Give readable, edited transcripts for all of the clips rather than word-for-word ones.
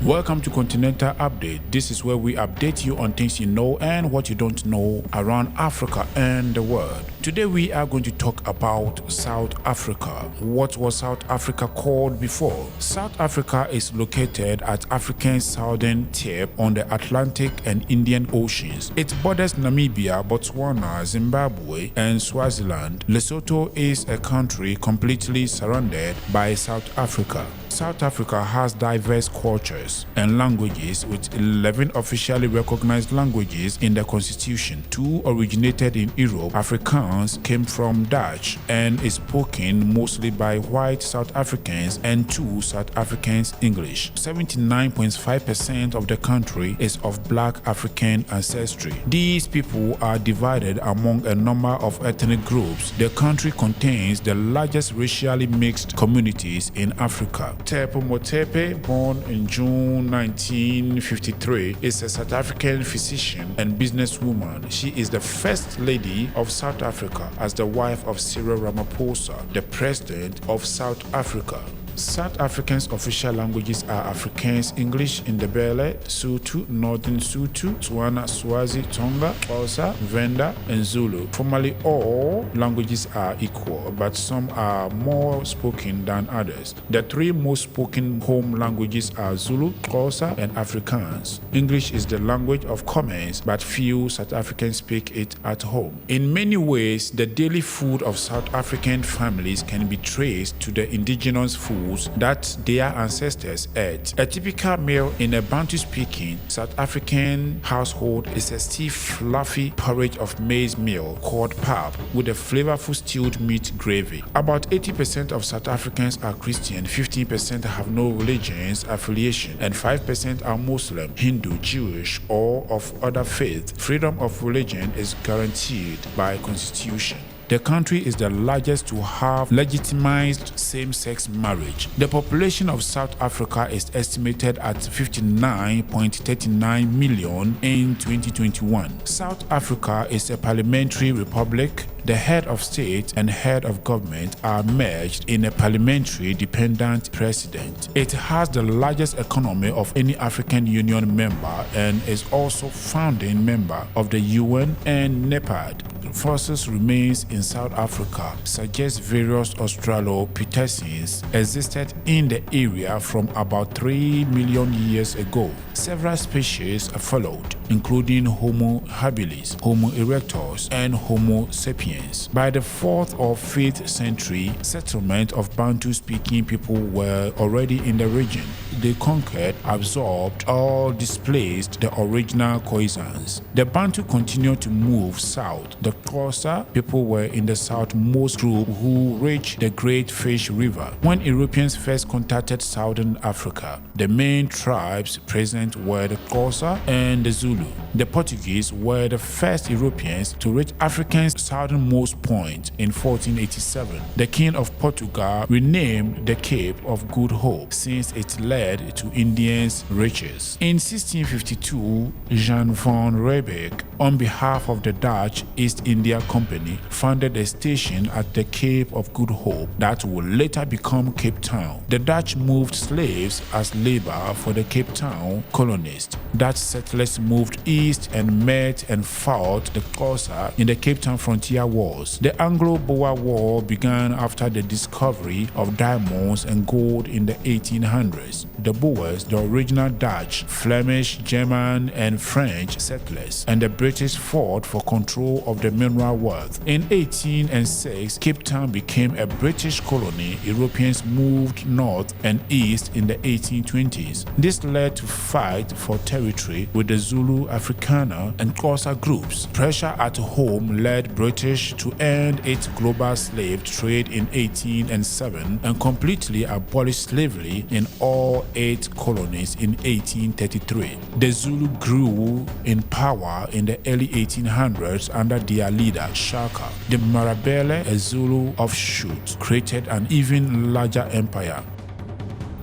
Welcome to continentaL Update. This is where we update you on things you know and what you don't know around Africa and the world. Today we are going to talk about South Africa. What was South Africa called before? South Africa is located at Africa's southern tip on the Atlantic and Indian Oceans. It borders Namibia, Botswana, Zimbabwe, and Swaziland. Lesotho is a country completely surrounded by South Africa. South Africa has diverse cultures and languages with 11 officially recognized languages in the constitution. 2 originated in Europe. Afrikaans came from Dutch and is spoken mostly by white South Africans, and 2 South Africans English. 79.5% of the country is of black African ancestry. These people are divided among a number of ethnic groups. The country contains the largest racially mixed communities in Africa. Tepo Motepe, born in June 1953, is a South African physician and businesswoman. She is the first lady of South Africa as the wife of Cyril Ramaphosa, the president of South Africa. South Africa's official languages are Afrikaans, English, Ndebele, Sotho, Northern Sotho, Tswana, Swazi, Tonga, Xhosa, Venda, and Zulu. Formally, all languages are equal, but some are more spoken than others. The 3 most spoken home languages are Zulu, Xhosa, and Afrikaans. English is the language of commerce, but few South Africans speak it at home. In many ways, the daily food of South African families can be traced to the indigenous food that their ancestors ate. A typical meal in a Bantu-speaking South African household is a stiff, fluffy porridge of maize meal called pap with a flavorful stewed meat gravy. About 80% of South Africans are Christian, 15% have no religious affiliation, and 5% are Muslim, Hindu, Jewish, or of other faiths. Freedom of religion is guaranteed by constitution. The country is the largest to have legitimized same-sex marriage. The population of South Africa is estimated at 59.39 million in 2021. South Africa is a parliamentary republic. The head of state and head of government are merged in a parliamentary dependent president. It has the largest economy of any African Union member and is also founding member of the UN and NEPAD. Fossils remains in South Africa suggest various Australopithecines existed in the area from about 3 million years ago. Several species followed, including Homo habilis, Homo erectus, and Homo sapiens. By the 4th or 5th century, settlement of Bantu-speaking people were already in the region. They conquered, absorbed, or displaced the original Khoisans. The Bantu continued to move south. The Xhosa people were in the southmost group who reached the Great Fish River. When Europeans first contacted southern Africa, the main tribes present were the Xhosa and the Zulu. The Portuguese were the first Europeans to reach Africa's southernmost point in 1487. The King of Portugal renamed the Cape of Good Hope since it led to Indians' riches. In 1652, Jan van Riebeeck, on behalf of the Dutch East India Company, founded a station at the Cape of Good Hope that would later become Cape Town. The Dutch moved slaves as labor for the Cape Town colonists. Dutch settlers moved east and met and fought the Xhosa in the Cape Town frontier wars. The Anglo-Boer War began after the discovery of diamonds and gold in the 1800s. The Boers, the original Dutch, Flemish, German, and French settlers, and the British fought for control of the mineral wealth. In 1806, Cape Town became a British colony. Europeans moved north and east in the 1820s. This led to fight for territory with the Zulu, Afrikaner, and Xhosa groups. Pressure at home led British to end its global slave trade in 1807 and completely abolish slavery in all 8 colonies in 1833. The Zulu grew in power in the early 1800s under their leader, Shaka. The Marabele, a Zulu offshoot, created an even larger empire.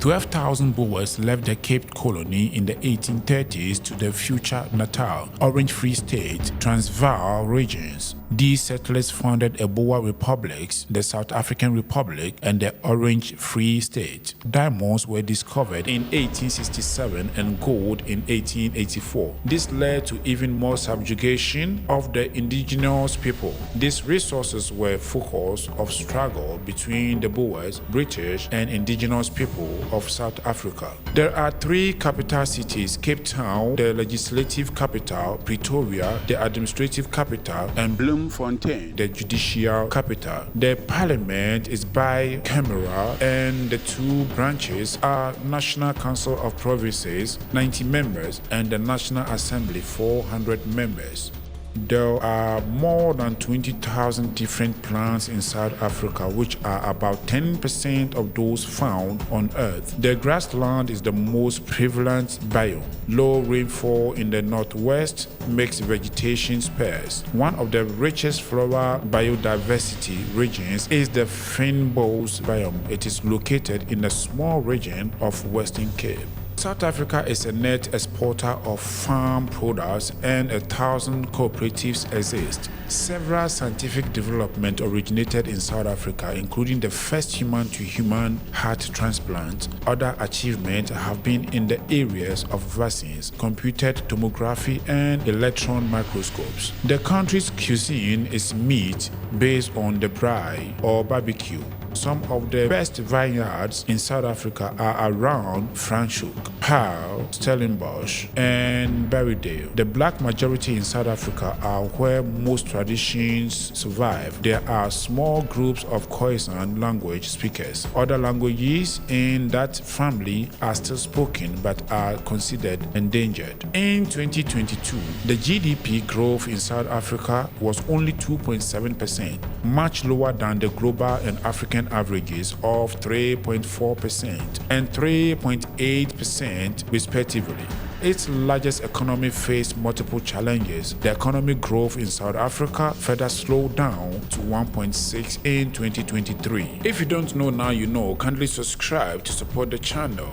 12,000 Boers left the Cape Colony in the 1830s to the future Natal, Orange Free State, Transvaal regions. These settlers founded a Boer republics, the South African Republic, and the Orange Free State. Diamonds were discovered in 1867 and gold in 1884. This led to even more subjugation of the indigenous people. These resources were focus of struggle between the Boers, British, and indigenous people of South Africa. There are three capital cities: Cape Town, the legislative capital, Pretoria, the administrative capital, and Bloemfontein, the judicial capital. The parliament is bicameral, and the two branches are National Council of Provinces, 90 members, and the National Assembly, 400 members. There are more than 20,000 different plants in South Africa, which are about 10% of those found on Earth. The grassland is the most prevalent biome. Low rainfall in the northwest makes vegetation sparse. One of the richest floral biodiversity regions is the Fynbos biome. It is located in a small region of Western Cape. South Africa is a net exporter of farm products, and 1,000 cooperatives exist. Several scientific developments originated in South Africa, including the first human-to-human heart transplant. Other achievements have been in the areas of vaccines, computed tomography, and electron microscopes. The country's cuisine is meat based on the braai or barbecue. Some of the best vineyards in South Africa are around Franschhoek, Paarl, Stellenbosch, and Berrydale. The black majority in South Africa are where most traditions survive. There are small groups of Khoisan language speakers. Other languages in that family are still spoken but are considered endangered. In 2022, the GDP growth in South Africa was only 2.7%, much lower than the global and African averages of 3.4% and 3.8% respectively. Its largest economy faced multiple challenges. The economic growth in South Africa further slowed down to 1.6 in 2023. If you don't know now, you know. Kindly subscribe to support the channel.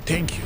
Thank you.